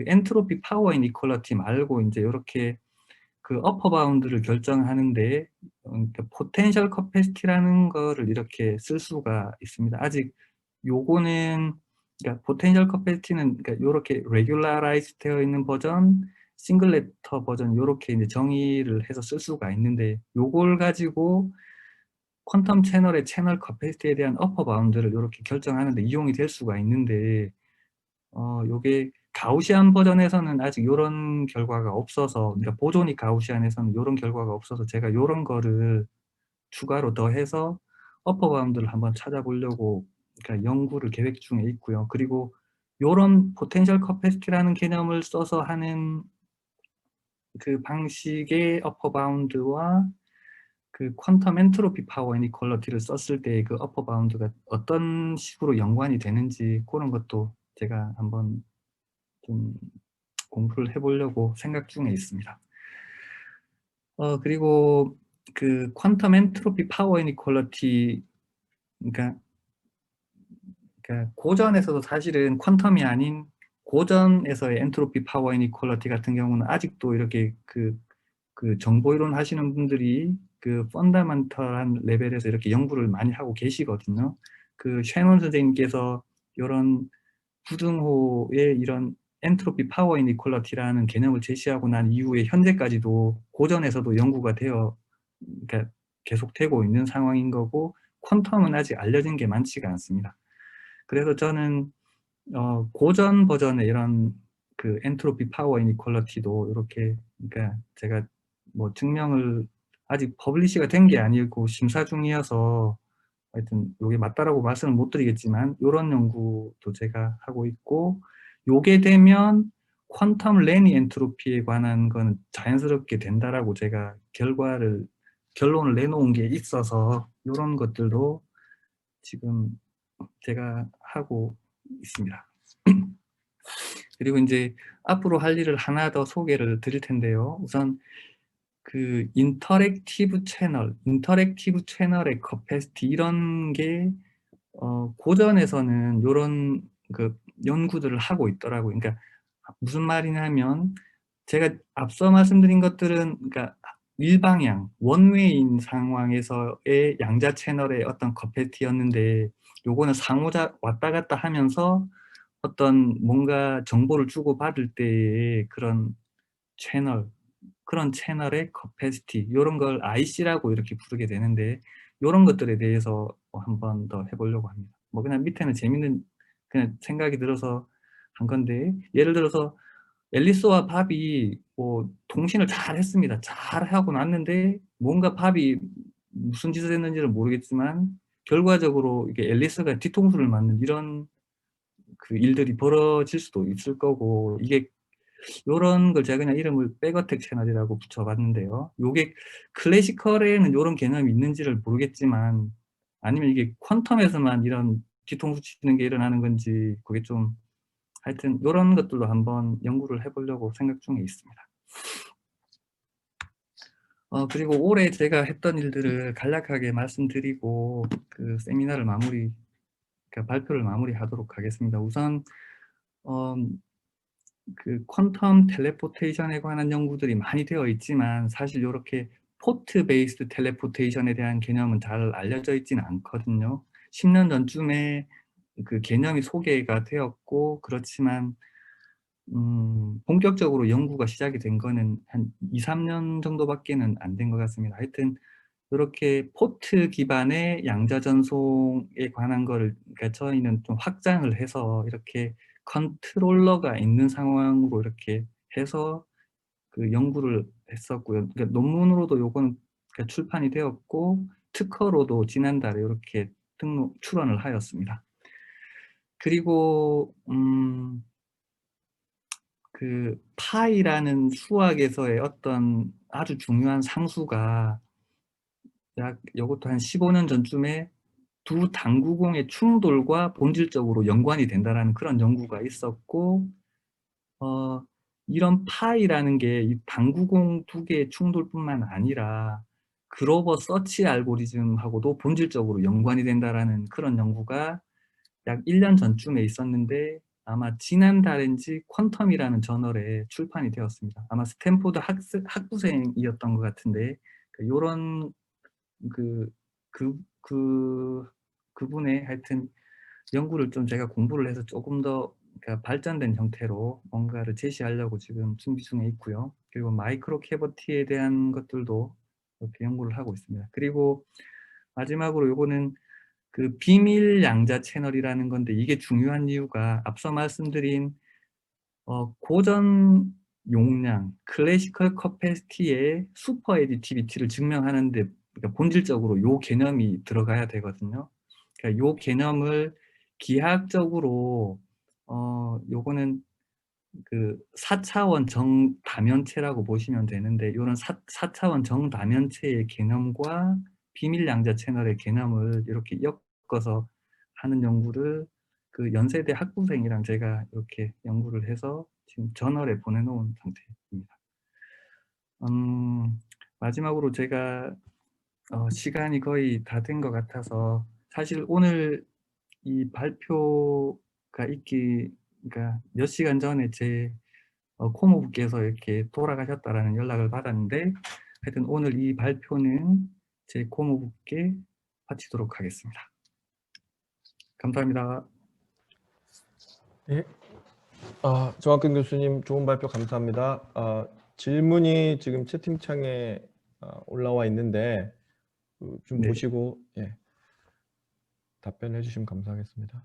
엔트로피 파워 이니퀄리티 말고 이제 요렇게 어퍼 바운드를 결정하는데 그러니까 포텐셜 커패시티라는 거를 이렇게 쓸 수가 있습니다. 아직 요거는 그러니까 포텐셜 커패시티는 그러니까 요렇게 레귤라라이즈 되어 있는 버전, 싱글 레터 버전 요렇게 이제 정의를 해서 쓸 수가 있는데 요걸 가지고 퀀텀 채널의 채널 커패시티에 대한 어퍼 바운드를 요렇게 결정하는 데 이용이 될 수가 있는데 요게 가우시안 버전에서는 아직 요런 결과가 없어서, 그러니까 보존이 가우시안에서는 요런 결과가 없어서 제가 요런 거를 추가로 더해서 어퍼 바운드를 한번 찾아보려고 그러니까 연구를 계획 중에 있고요. 그리고 요런 포텐셜 커패시티라는 개념을 써서 하는 그 방식의 어퍼 바운드와 그 퀀텀 엔트로피 파워 이니퀄리티를 썼을 때 그 어퍼 바운드가 어떤 식으로 연관이 되는지 그런 것도 제가 한번 좀 공부를 해 보려고 생각 중에 있습니다. 그리고 그 퀀텀 엔트로피 파워 이니퀄리티, 그러니까 고전에서도 사실은 퀀텀이 아닌 고전에서의 엔트로피 파워 이니퀄리티 같은 경우는 아직도 이렇게 그 정보 이론 하시는 분들이 그 펀더멘털한 레벨에서 이렇게 연구를 많이 하고 계시거든요. 그 셰논 선생님께서 요런 부등호의 이런 엔트로피 파워 이니퀄리티라는 개념을 제시하고 난 이후에 현재까지도 고전에서도 연구가 되어 그러니까 계속되고 있는 상황인 거고, 퀀텀은 아직 알려진 게 많지가 않습니다. 그래서 저는 고전 버전의 이런 그 엔트로피 파워 이니퀄리티도 이렇게, 그러니까 제가 뭐 증명을 아직 퍼블리시가 된 게 아니고 심사 중이어서 하여튼 요게 맞다라고 말씀을 못 드리겠지만 요런 연구도 제가 하고 있고, 요게 되면 퀀텀 레니 엔트로피에 관한 거는 자연스럽게 된다라고 제가 결론을 내놓은 게 있어서 요런 것들도 지금 제가 하고 있습니다. 그리고 인제 앞으로 할 일을 하나 더 소개를 드릴 텐데요. 우선 그 인터랙티브 채널의 커패시티 이런 게 고전에서는 요런 그 연구들을 하고 있더라고요. 그러니까 무슨 말이냐면 제가 앞서 말씀드린 것들은 그러니까 일방향, 원웨이인 상황에서의 양자 채널의 어떤 커패시티였는데, 요거는 상호자 왔다 갔다 하면서 어떤 뭔가 정보를 주고받을 때의 그런 채널의 커패시티 요런 걸 IC라고 이렇게 부르게 되는데, 요런 것들에 대해서 한 번 더 해 보려고 합니다. 뭐 그냥 밑에는 재밌는 그냥 생각이 들어서 한 건데, 예를 들어서 앨리스와 밥이 뭐 통신을 잘했습니다. 잘하고 났는데 뭔가 밥이 무슨 짓을 했는지는 모르겠지만 결과적으로 이게 앨리스가 뒤통수를 맞는 이런 그 일들이 벌어질 수도 있을 거고, 이게 요런 걸 제가 그냥 이름을 백어택 채널이라고 붙여 봤는데요. 요게 클래시컬에는 요런 개념이 있는지를 모르겠지만, 아니면 이게 퀀텀에서만 이런 뒤통수 치는 게 일어나는 건지 그게 좀, 하여튼 요런 것들도 한번 연구를 해 보려고 생각 중에 있습니다. 그리고 올해 제가 했던 일들을 간략하게 말씀드리고 그 세미나를 그러니까 발표를 마무리하도록 하겠습니다. 우선 어 그 퀀텀 텔레포테이션에 관한 연구들이 많이 되어 있지만 사실 요렇게 포트 베이스드 텔레포테이션에 대한 개념은 잘 알려져 있지는 않거든요. 10년 전쯤에 그 개념이 소개가 되었고, 그렇지만 본격적으로 연구가 시작이 된 거는 한 2-3년 정도밖에는 안 된 것 같습니다. 하여튼 요렇게 포트 기반의 양자 전송에 관한 거를, 그러니까 저희는 좀 확장을 해서 이렇게 컨트롤러가 있는 상황으로 이렇게 해서 그 연구를 했었고요. 그러니까 논문으로도 요거는 그러니까 출판이 되었고, 특허로도 지난달에 요렇게 출원을 하였습니다. 그리고 그 파이라는 수학에서의 어떤 아주 중요한 상수가 약 요것도 한 15년 전쯤에 두 당구공의 충돌과 본질적으로 연관이 된다라는 그런 연구가 있었고, 어 이런 파이라는 게 이 당구공 두 개의 충돌뿐만 아니라 그로버 서치 알고리즘하고도 본질적으로 연관이 된다라는 그런 연구가 약 1년 전쯤에 있었는데, 아마 지난달인지 퀀텀이라는 저널에 출판이 되었습니다. 아마 스탠포드 학부생이었던 것 같은데, 요런 그 그 그 그분의 하여튼 연구를 좀 제가 공부를 해서 조금 더 그러니까 발전된 형태로 뭔가를 제시하려고 지금 준비 중에 있고요. 그리고 마이크로 캐버티에 대한 것들도 이렇게 연구를 하고 있습니다. 그리고 마지막으로 요거는 그 비밀 양자 채널이라는 건데, 이게 중요한 이유가 앞서 말씀드린 고전 용량 클래시컬 커패시티의 슈퍼 애디티비티를 증명하는 데, 그러니까 본질적으로 요 개념이 들어가야 되거든요. 그러니까 요 개념을 기하학적으로 요거는 그 4차원 정다면체라고 보시면 되는데, 요런 4차원 정다면체의 개념과 비밀 양자 채널의 개념을 이렇게 엮어서 하는 연구를 그 연세대 학부생이랑 제가 이렇게 연구를 해서 지금 저널에 보내놓은 상태입니다. 마지막으로 제가 시간이 거의 다 된 것 같아서, 사실 오늘 이 발표가 있기, 그러니까 몇 시간 전에 제 고모부께서 이렇게 돌아가셨다라는 연락을 받았는데, 하여튼 오늘 이 발표는 제 고모부께 바치도록 하겠습니다. 감사합니다. 예. 정학근 교수님 좋은 발표 감사합니다. 질문이 지금 채팅창에 올라와 있는데 좀 네. 보시고 답변해 주시면 감사하겠습니다.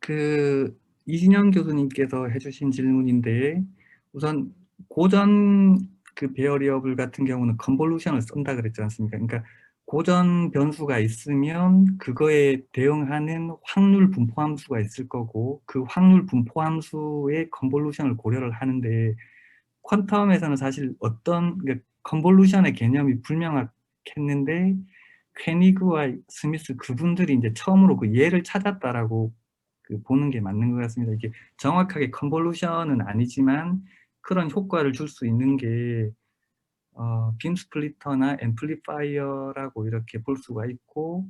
그 이진영 교수님께서 해주신 질문인데, 우선 고전 그 베어리어블 같은 경우는 컨볼루션을 쓴다 그랬지 않습니까? 그러니까 고전 변수가 있으면 그거에 대응하는 확률 분포 함수가 있을 거고, 그 확률 분포 함수의 컨볼루션을 고려를 하는데, 퀀텀에서는 사실 어떤 그러니까 컨볼루션의 개념이 불명확했는데, 퀘니그와 스미스 그분들이 이제 처음으로 그 예를 찾았다라고 그 보는 게 맞는 것 같습니다. 이게 정확하게 컨볼루션은 아니지만 그런 효과를 줄 수 있는 게 빔 스플리터나 앰플리파이어라고 이렇게 볼 수가 있고,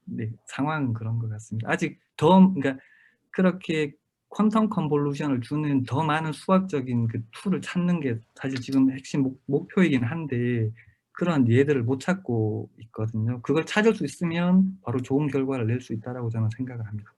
네, 상황은 그런 것 같습니다. 아직 더 그러니까 그렇게 퀀텀 컨볼루션을 주는 더 많은 수학적인 그 툴을 찾는 게 사실 지금 핵심 목표이긴 한데, 그런 예들을 못 찾고 있거든요. 그걸 찾을 수 있으면 바로 좋은 결과를 낼 수 있다라고 저는 생각을 합니다.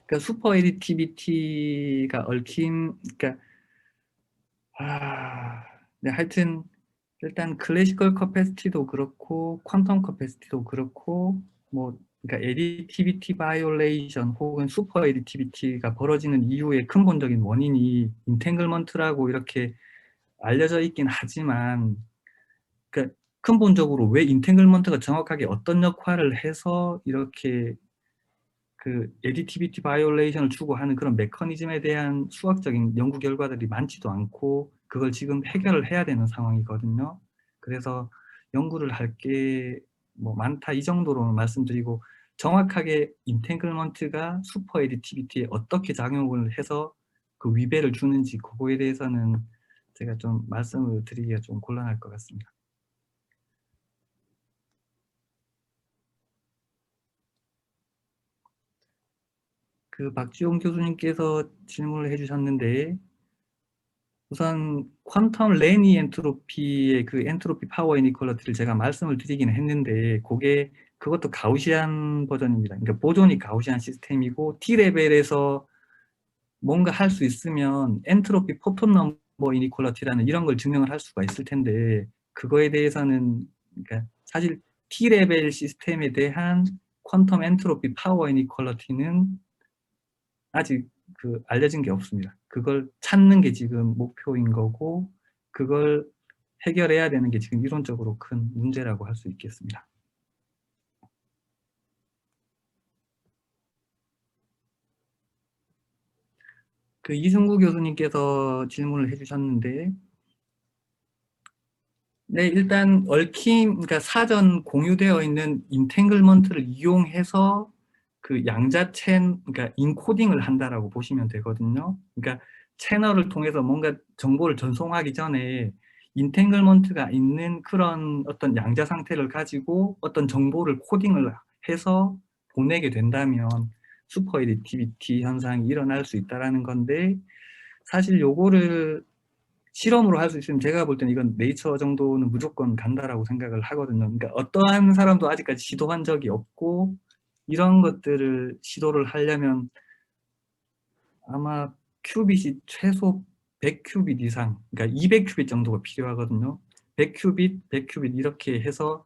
그러니까 슈퍼 에디티비티가 얽힌, 그러니까 네, 하여튼 일단 클래시컬 커패시티도 그렇고 퀀텀 커패시티도 그렇고, 뭐 그러니까 에디티비티 바이올레이션 혹은 슈퍼 에디티비티가 벌어지는 이유의 근본적인 원인이 인탱글먼트라고 이렇게 알려져 있긴 하지만, 그러니까 근본적으로 왜 인탱글먼트가 정확하게 어떤 역할을 해서 이렇게 그 에디티비티 바이올레이션을 추구하는 그런 메커니즘에 대한 수학적인 연구 결과들이 많지도 않고, 그걸 지금 해결을 해야 되는 상황이거든요. 그래서 연구를 할 게 뭐 많다 이 정도로 말씀드리고, 정확하게 인탱글먼트가 슈퍼 에디티비티에 어떻게 작용을 해서 그 위배를 주는지 그거에 대해서는 제가 좀 말씀을 드리기가 좀 곤란할 것 같습니다. 그 박지용 교수님께서 질문을 해주셨는데, 우선 퀀텀 레니 엔트로피의 그 엔트로피 파워 이니퀄리티를 제가 말씀을 드리긴 했는데, 그것도 가우시안 버전입니다. 그러니까 보존이 가우시안 시스템이고, T레벨에서 뭔가 할 수 있으면 엔트로피 포톤 넘버 이니퀄리티라는 이런 걸 증명을 할 수가 있을 텐데, 그거에 대해서는 그러니까 사실 T레벨 시스템에 대한 퀀텀 엔트로피 파워 이니퀄리티는 아직 그 알려진 게 없습니다. 그걸 찾는 게 지금 목표인 거고, 그걸 해결해야 되는 게 지금 이론적으로 큰 문제라고 할 수 있겠습니다. 그 이승구 교수님께서 질문을 해주셨는데, 네, 일단 얽힘, 그러니까 사전 공유되어 있는 인탱글먼트를 이용해서 그 그러니까 인코딩을 한다라고 보시면 되거든요. 그러니까 채널을 통해서 뭔가 정보를 전송하기 전에 인탱글먼트가 있는 그런 어떤 양자 상태를 가지고 어떤 정보를 코딩을 해서 보내게 된다면 슈퍼 에디티비티 현상이 일어날 수 있다라는 건데, 사실 요거를 실험으로 할 수 있으면 제가 볼 때는 이건 네이처 정도는 무조건 간다라고 생각을 하거든요. 그러니까 어떠한 사람도 아직까지 시도한 적이 없고, 이런 것들을 시도를 하려면 아마 큐빗이 최소 100큐빗 이상, 그러니까 200큐빗 정도가 필요하거든요. 100큐빗, 100큐빗 이렇게 해서,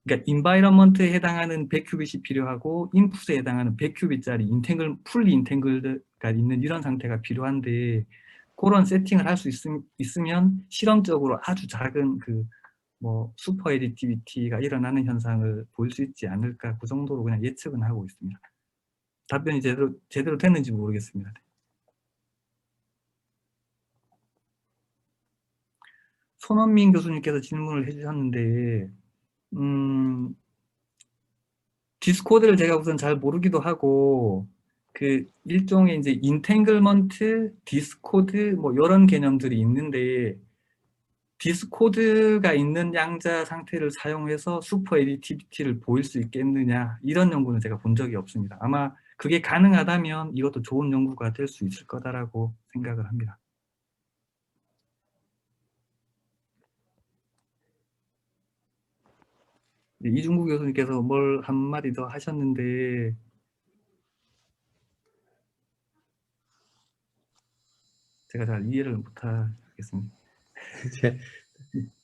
그러니까 인바이러먼트에 해당하는 100큐빗이 필요하고 인풋에 해당하는 100큐빗짜리 풀리 인탱글가 있는 이런 상태가 필요한데, 그런 세팅을 할 수 있으면 실험적으로 아주 작은 뭐 슈퍼 에디티비티가 일어나는 현상을 볼 수 있지 않을까, 그 정도로 그냥 예측은 하고 있습니다. 답변이 제대로 됐는지 모르겠습니다. 손원민 교수님께서 질문을 해주셨는데, 음, 디스코드를 제가 우선 잘 모르기도 하고, 그 일종의 이제 인탱글먼트, 디스코드 뭐 이런 개념들이 있는데, 디스코드가 있는 양자 상태를 사용해서 슈퍼 에디티비티를 보일 수 있겠느냐, 이런 연구는 제가 본 적이 없습니다. 아마 그게 가능하다면 이것도 좋은 연구가 될 수 있을 거다라고 생각을 합니다. 네, 이중구 교수님께서 뭘 한마디 더 하셨는데, 제가 잘 이해를 못하겠습니다. 이제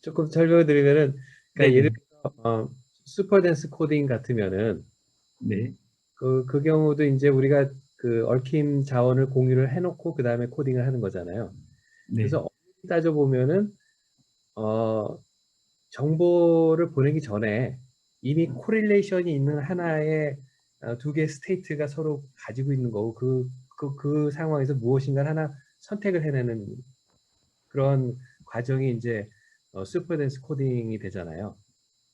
조금 설명을 드리면은, 그러니까 예를 네네. 들어 슈퍼dense 코딩 같으면은 네. 그 경우도 이제 우리가 그 얽힘 자원을 공유를 해놓고 그 다음에 코딩을 하는 거잖아요. 네. 그래서 엄밀히 따져보면은 정보를 보내기 전에 이미 코릴레이션이 있는 하나의 두 개의 스테이트가 서로 가지고 있는 거고, 그 상황에서 무엇인가 하나 선택을 해내는 그런 과정이 이제 슈퍼덴스 코딩이 되잖아요.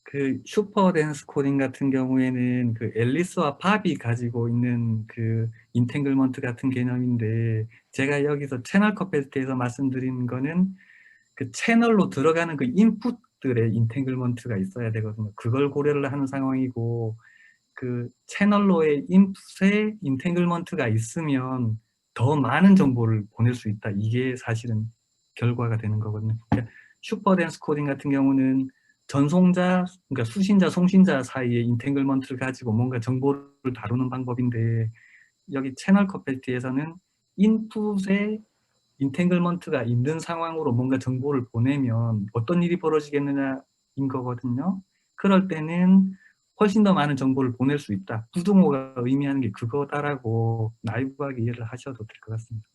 그 슈퍼 댄스 코딩 같은 경우에는 그 앨리스와 팝이 가지고 있는 그 인탱글먼트 같은 개념인데, 제가 여기서 채널 커패시티에서 말씀드린 거는 그 채널로 들어가는 그 인풋들의 인탱글먼트가 있어야 되거든요. 그걸 고려를 하는 상황이고, 그 채널로의 인풋에 인탱글먼트가 있으면 더 많은 정보를 보낼 수 있다. 이게 사실은 결과가 되는 거거든요. 그러니까 슈퍼dense 코딩 같은 경우는 전송자, 그러니까 수신자, 송신자 사이에 인탱글먼트를 가지고 뭔가 정보를 다루는 방법인데, 여기 채널 커패시티에서는 인풋에 인탱글먼트가 있는 상황으로 뭔가 정보를 보내면 어떤 일이 벌어지겠느냐인 거거든요. 그럴 때는 훨씬 더 많은 정보를 보낼 수 있다. 부등호가 의미하는 게 그거다라고 나이브하게 이해를 하셔도 될 것 같습니다.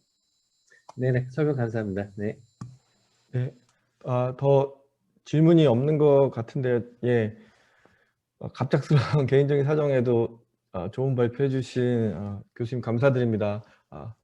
네네, 설명 감사합니다. 네. 네. 더 질문이 없는 것 같은데, 예. 갑작스러운 개인적인 사정에도 좋은 발표해 주신 교수님 감사드립니다.